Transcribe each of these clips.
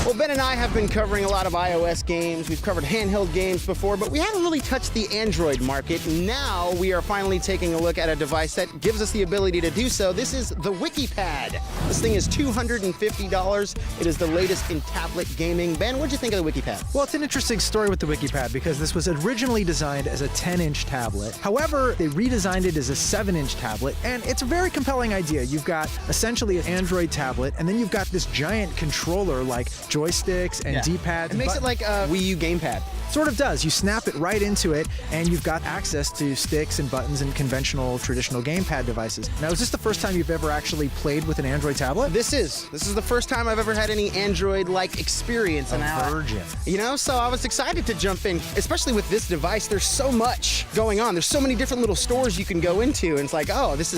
Well, Ben and I have been covering a lot of iOS games. We've covered handheld games before, but we haven't really touched the Android market. Now we are finally taking a look at a device that gives us the ability to do so. This is the Wikipad. This thing is $250. It is the latest in tablet gaming. Ben, what'd you think of the Wikipad? Well, it's an interesting story with the Wikipad because this was originally designed as a 10-inch tablet. However, they redesigned it as a 7-inch tablet, and it's a very compelling idea. You've got essentially an Android tablet, and then you've got this giant controller like joysticks and D-pads. It makes it like a Wii U gamepad. Sort of does. You snap it right into it, and you've got access to sticks and buttons and conventional, traditional gamepad devices. Now, is this the first time you've ever actually played with an Android tablet? This is the first time I've ever had any Android-like experience. A virgin. You know, so I was excited to jump in, especially with this device. There's so much going on. There's so many different little stores you can go into, and it's like, oh, it's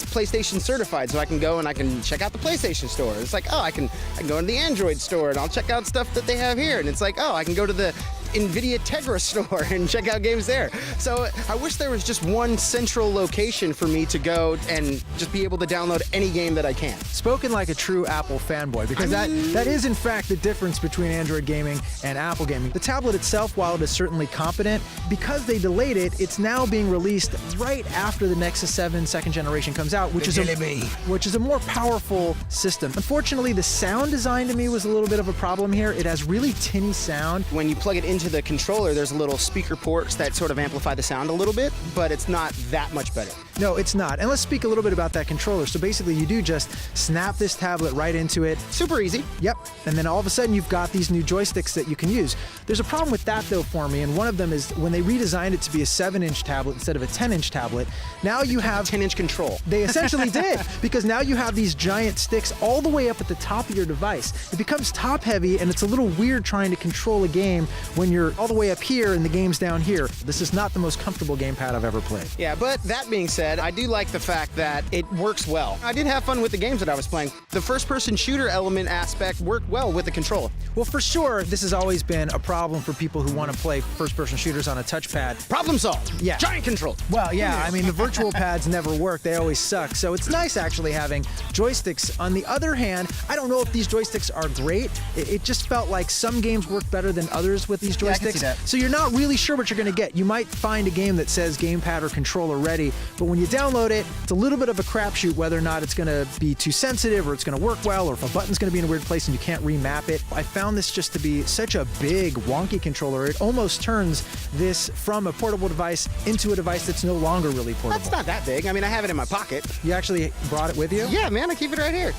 PlayStation certified, so I can go and I can check out the PlayStation store. It's like, oh, I can go into the Android store and I'll check out stuff that they have here. And it's like, oh, I can go to the NVIDIA Tegra store and check out games there. So I wish there was just one central location for me to go and just be able to download any game that I can. Spoken like a true Apple fanboy, because that is in fact the difference between Android gaming and Apple gaming. The tablet itself, while it is certainly competent, because they delayed it, it's now being released right after the Nexus 7 second generation comes out, which is a more powerful system. Unfortunately, the sound design to me was a little bit of a problem here. It has really tinny sound. When you plug it into the controller, there's little speaker ports that sort of amplify the sound a little bit, but it's not that much better. No, it's not. And let's speak a little bit about that controller. So basically, you do just snap this tablet right into it. Super easy. Yep. And then all of a sudden, you've got these new joysticks that you can use. There's a problem with that, though, for me. And one of them is when they redesigned it to be a 7-inch tablet instead of a 10-inch tablet, now you have 10-inch control. They essentially did, because now you have these giant sticks all the way up at the top of your device. It becomes top-heavy, and it's a little weird trying to control a game when you're all the way up here and the game's down here. This is not the most comfortable gamepad I've ever played. Yeah, but that being said, I do like the fact that it works well. I did have fun with the games that I was playing. The first-person shooter element aspect worked well with the controller. Well, for sure, this has always been a problem for people who want to play first-person shooters on a touchpad. Problem solved. Yeah. Giant control. Well, yeah, I mean, the virtual pads never work. They always suck. So it's nice actually having joysticks. On the other hand, I don't know if these joysticks are great. It just felt like some games work better than others with these joysticks. Yeah, I can see that. So you're not really sure what you're going to get. You might find a game that says gamepad or controller ready, but when you download it, it's a little bit of a crapshoot whether or not it's going to be too sensitive or it's going to work well, or if a button's going to be in a weird place and you can't remap it. I found this just to be such a big, wonky controller. It almost turns this from a portable device into a device that's no longer really portable. That's not that big. I mean, I have it in my pocket. You actually brought it with you? Yeah, man, I keep it right here.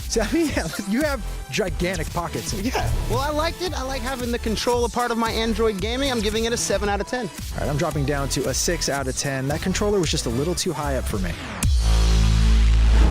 So, I mean, yeah, you have gigantic pockets. Yeah. Well, I liked it. I like having the control a part of my Android gaming. I'm giving it a 7 out of 10. All right, I'm dropping down to a 6 out of 10. That controller was just a little too high up for me.